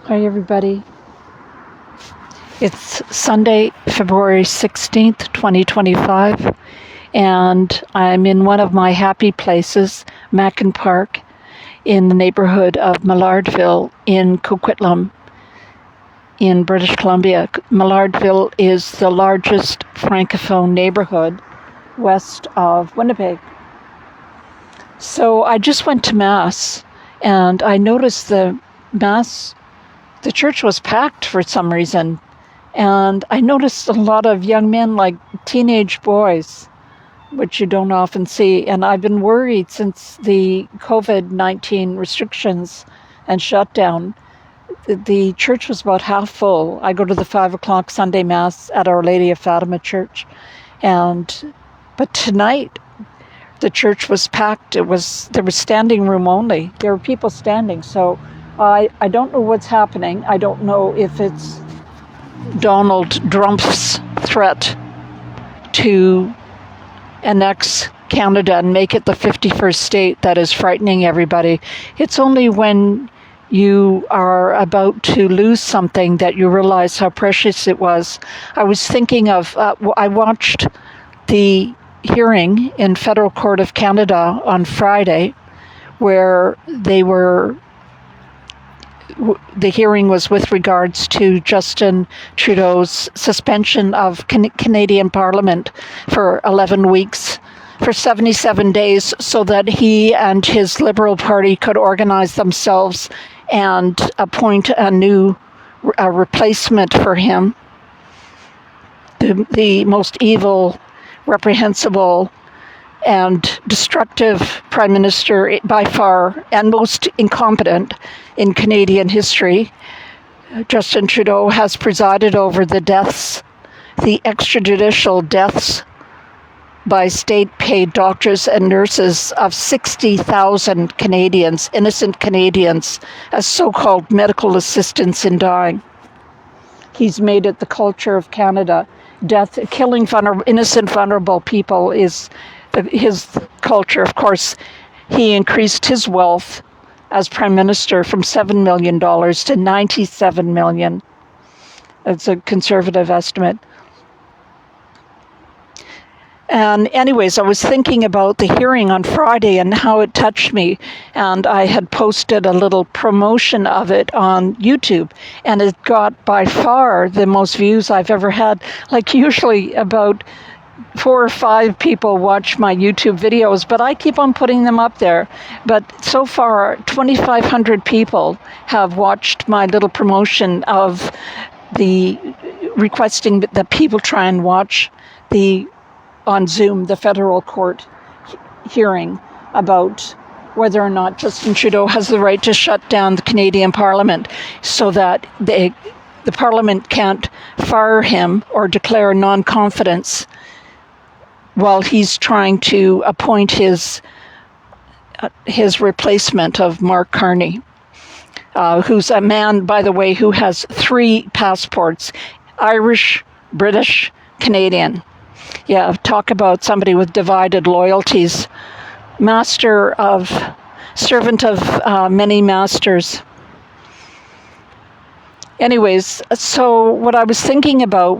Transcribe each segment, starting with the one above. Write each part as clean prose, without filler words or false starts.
Hi, everybody. It's Sunday, February 16th, 2025, and I'm in one of my happy places, Mackin Park, in the neighborhood of Millardville in Coquitlam in British Columbia. Millardville is the largest Francophone neighborhood west of Winnipeg. So I just went to Mass, and I noticed the church was packed for some reason. And I noticed a lot of young men, like teenage boys, which you don't often see. And I've been worried since the COVID-19 restrictions and shutdown. The church was about half full. I go to the 5 o'clock Sunday Mass at Our Lady of Fatima Church. But tonight, the church was packed. There was standing room only. There were people standing. So I don't know what's happening. I don't know if it's Donald Trump's threat to annex Canada and make it the 51st state that is frightening everybody. It's only when you are about to lose something that you realize how precious it was. I was thinking of, I watched the hearing in Federal Court of Canada on Friday, where the hearing was with regards to Justin Trudeau's suspension of Canadian Parliament for 11 weeks, for 77 days, so that he and his Liberal Party could organize themselves and appoint a replacement for him, the most evil, reprehensible, and destructive Prime Minister by far, and most incompetent in Canadian history. Justin Trudeau has presided over the extrajudicial deaths by state-paid doctors and nurses of 60,000 Canadians, innocent Canadians, as so-called medical assistants in dying. He's made it the culture of Canada. Killing innocent, vulnerable people is his culture. Of course, he increased his wealth as Prime Minister from $7 million to $97 million. That's a conservative estimate. And anyways, I was thinking about the hearing on Friday and how it touched me. And I had posted a little promotion of it on YouTube. And it got by far the most views I've ever had. Like usually about 4 or 5 people watch my YouTube videos, but I keep on putting them up there. But so far, 2,500 people have watched my little promotion of the requesting that people try and watch on Zoom, the federal court hearing about whether or not Justin Trudeau has the right to shut down the Canadian Parliament so that the Parliament can't fire him or declare non-confidence while he's trying to appoint his replacement of Mark Carney, who's a man, by the way, who has 3 passports: Irish, British, Canadian. Yeah, talk about somebody with divided loyalties. Servant of many masters. Anyways, so what I was thinking about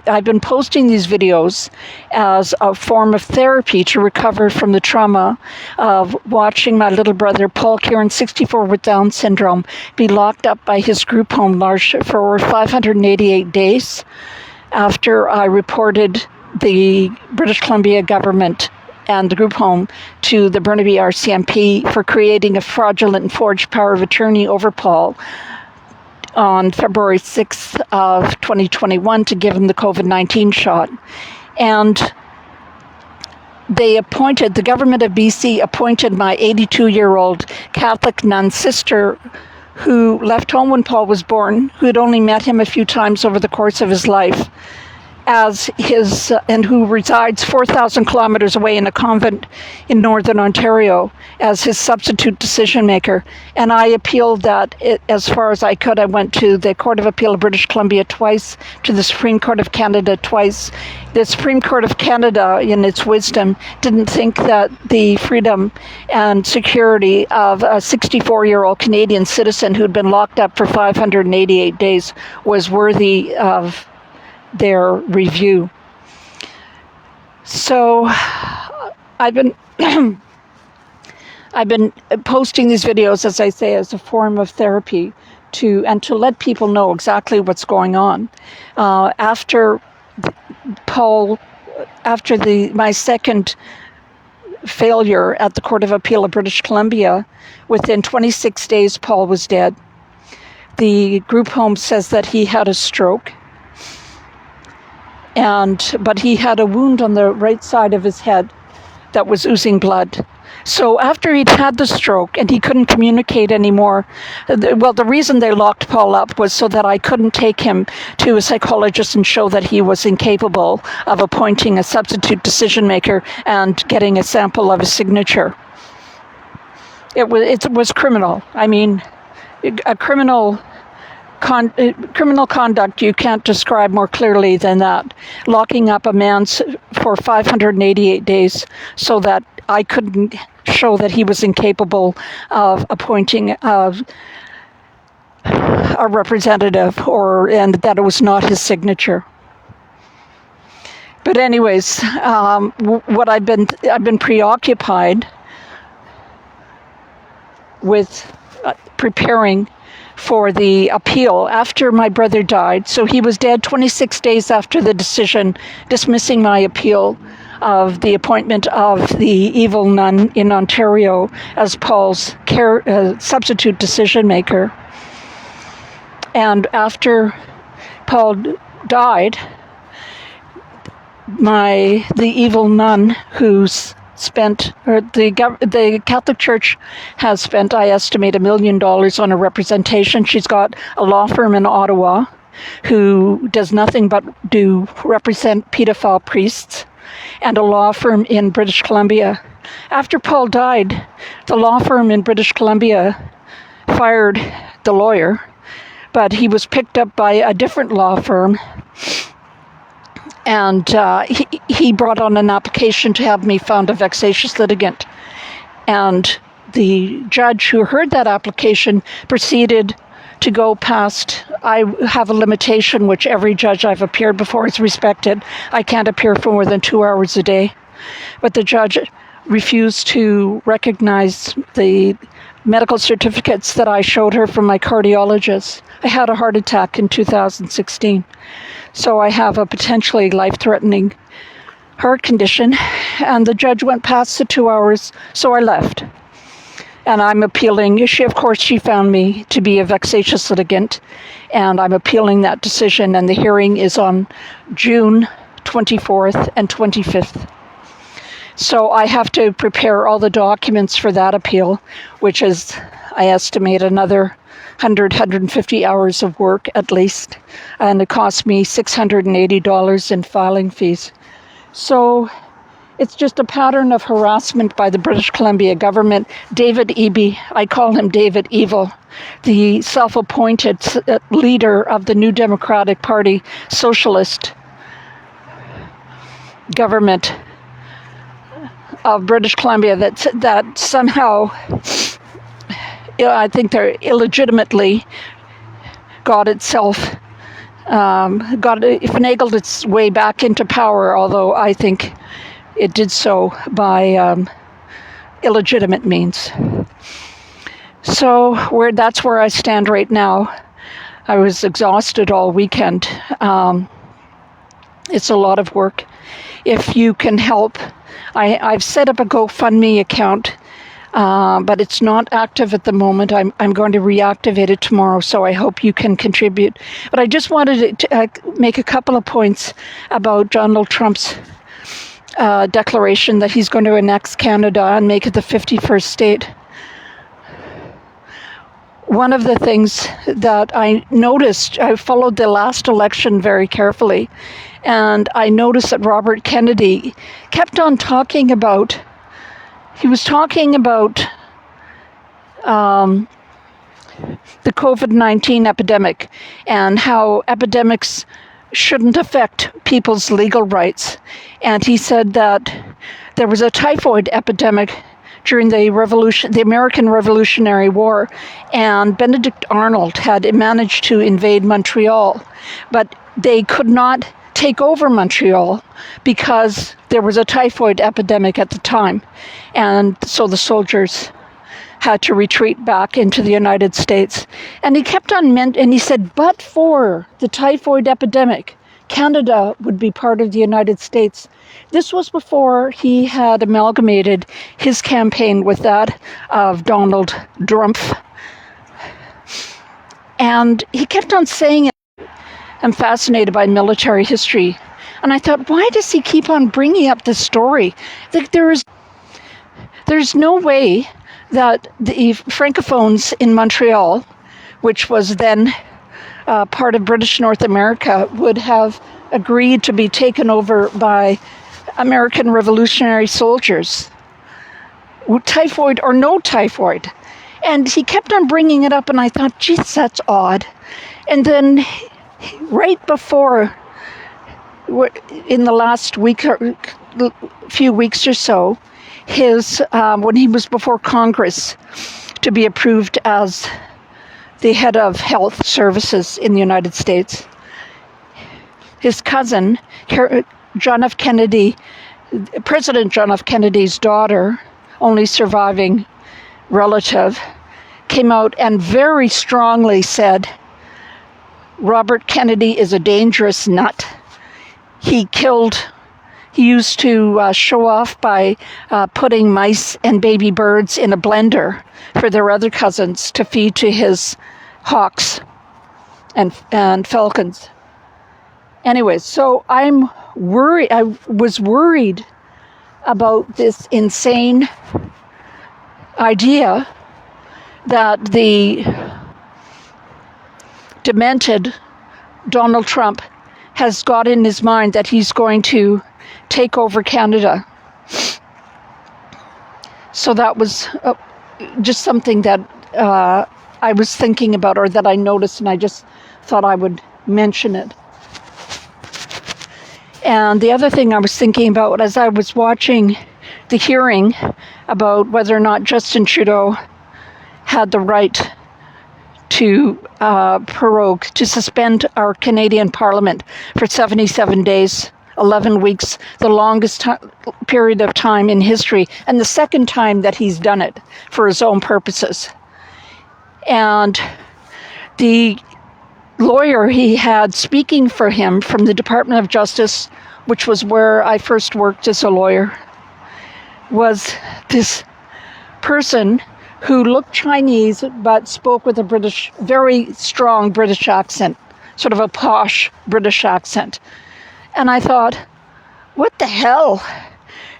I've been posting these videos as a form of therapy to recover from the trauma of watching my little brother, Paul Kierans, 64 with Down syndrome, be locked up by his group home for 588 days after I reported the British Columbia government and the group home to the Burnaby RCMP for creating a fraudulent and forged power of attorney over Paul on February 6th of 2021 to give him the COVID-19 shot. And the government of BC appointed my 82-year-old Catholic nun sister who left home when Paul was born, who had only met him a few times over the course of his life, as his, and who resides 4,000 kilometers away in a convent in Northern Ontario, as his substitute decision maker. And I appealed that as far as I could. I went to the Court of Appeal of British Columbia twice, to the Supreme Court of Canada twice. The Supreme Court of Canada, in its wisdom, didn't think that the freedom and security of a 64-year-old Canadian citizen who'd been locked up for 588 days was worthy of their review. So I've been I've been posting these videos, as I say, as a form of therapy to let people know exactly what's going on. After my second failure at the Court of Appeal of British Columbia, within 26 days, Paul was dead. The group home says that he had a stroke, but he had a wound on the right side of his head that was oozing blood. So after he'd had the stroke and he couldn't communicate anymore, the reason they locked Paul up was so that I couldn't take him to a psychologist and show that he was incapable of appointing a substitute decision maker and getting a sample of his signature. It was criminal. I mean, a criminal conduct you can't describe more clearly than that. Locking up a man for 588 days so that I couldn't show that he was incapable of appointing a representative, and that it was not his signature. But anyways, what I've been preoccupied with preparing for the appeal after my brother died. So he was dead 26 days after the decision dismissing my appeal of the appointment of the evil nun in Ontario as Paul's substitute decision maker. And after Paul died, the evil nun who's the Catholic Church has spent, I estimate, $1 million on a representation. She's got a law firm in Ottawa who does nothing but represent pedophile priests, and a law firm in British Columbia. After Paul died, the law firm in British Columbia fired the lawyer, but he was picked up by a different law firm. And he brought on an application to have me found a vexatious litigant. And the judge who heard that application proceeded to go past. I have a limitation which every judge I've appeared before has respected. I can't appear for more than 2 hours a day. But the judge refused to recognize the medical certificates that I showed her from my cardiologist. I had a heart attack in 2016. So I have a potentially life-threatening heart condition, and the judge went past the 2 hours, so I left. And I'm appealing. She found me to be a vexatious litigant, and I'm appealing that decision, and the hearing is on June 24th and 25th. So I have to prepare all the documents for that appeal, which is, I estimate, another 150 hours of work at least, and it cost me $680 in filing fees. So it's just a pattern of harassment by the British Columbia government. David Eby, I call him David Evil, the self-appointed leader of the New Democratic Party socialist government of British Columbia, that somehow, I think they're illegitimately finagled its way back into power, although I think it did so by illegitimate means. So that's where I stand right now. I was exhausted all weekend. It's a lot of work. If you can help, I've set up a GoFundMe account, but it's not active at the moment. I'm going to reactivate it tomorrow, so I hope you can contribute. But I just wanted to make a couple of points about Donald Trump's declaration that he's going to annex Canada and make it the 51st state. one of the things that I noticed, I followed the last election very carefully, and I noticed that Robert Kennedy kept on talking about, he was talking about the COVID-19 epidemic and how epidemics shouldn't affect people's legal rights. And he said that there was a typhoid epidemic during the American Revolutionary War, and Benedict Arnold had managed to invade Montreal, but they could not take over Montreal because there was a typhoid epidemic at the time, and so the soldiers had to retreat back into the United States. And he kept on, and he said, but for the typhoid epidemic, Canada would be part of the United States. This was before he had amalgamated his campaign with that of Donald Trump. And he kept on saying it. I'm fascinated by military history. And I thought, why does he keep on bringing up this story? Like there's no way that the Francophones in Montreal, which was then part of British North America, would have agreed to be taken over by American Revolutionary soldiers, typhoid or no typhoid. And he kept on bringing it up, and I thought, geez, that's odd. And then right before, in the last week or few weeks or so, when he was before Congress to be approved as the head of health services in the United States, his cousin, John F. Kennedy, President John F. Kennedy's daughter, only surviving relative, came out and very strongly said, Robert Kennedy is a dangerous nut. He used to show off by putting mice and baby birds in a blender for their other cousins to feed to his hawks and falcons. Anyway, so I'm worried. I was worried about this insane idea that the demented Donald Trump has got in his mind that he's going to take over Canada. So that was just something that I was thinking about, or that I noticed, and I just thought I would mention it. And the other thing I was thinking about as I was watching the hearing about whether or not Justin Trudeau had the right to prorogue, to suspend our Canadian Parliament for 77 days, 11 weeks, the longest period of time in history, and the second time that he's done it for his own purposes. And the lawyer he had speaking for him from the Department of Justice, which was where I first worked as a lawyer, was this person who looked Chinese but spoke with a very strong British accent, sort of a posh British accent. And I thought, what the hell?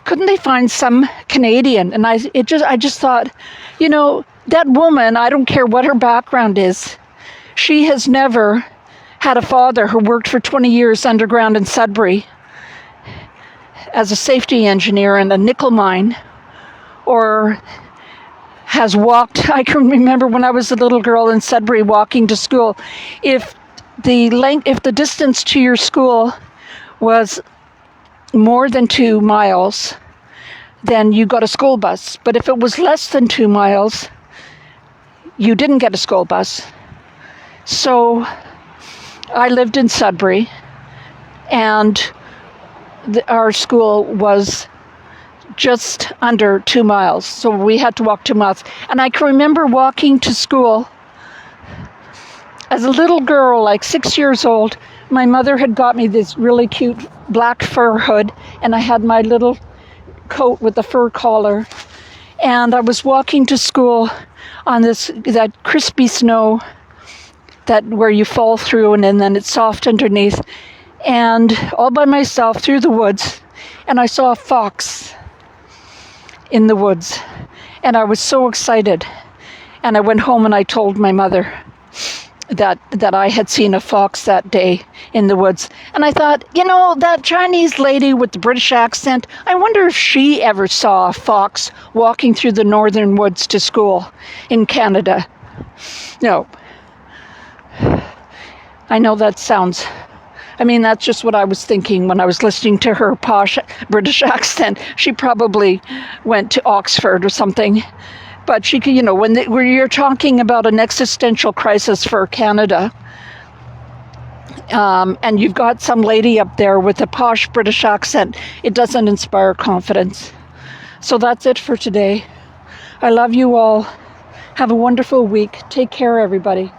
Couldn't they find some Canadian? And I just thought, that woman, I don't care what her background is, she has never had a father who worked for 20 years underground in Sudbury as a safety engineer in a nickel mine, or has walked. I can remember when I was a little girl in Sudbury walking to school. If the distance to your school was more than 2 miles, then you got a school bus. But if it was less than 2 miles, you didn't get a school bus. So I lived in Sudbury, and our school was just under 2 miles. So we had to walk 2 miles. And I can remember walking to school as a little girl, like 6 years old. My mother had got me this really cute black fur hood, and I had my little coat with the fur collar. And I was walking to school on that crispy snow where you fall through and then it's soft underneath, and all by myself through the woods. And I saw a fox in the woods, and I was so excited. And I went home and I told my mother that I had seen a fox that day in the woods. And I thought, that Chinese lady with the British accent, I wonder if she ever saw a fox walking through the northern woods to school in Canada. No. I know that sounds... that's just what I was thinking when I was listening to her posh British accent. She probably went to Oxford or something. But she could, when you're talking about an existential crisis for Canada, and you've got some lady up there with a posh British accent, it doesn't inspire confidence. So that's it for today. I love you all. Have a wonderful week. Take care, everybody.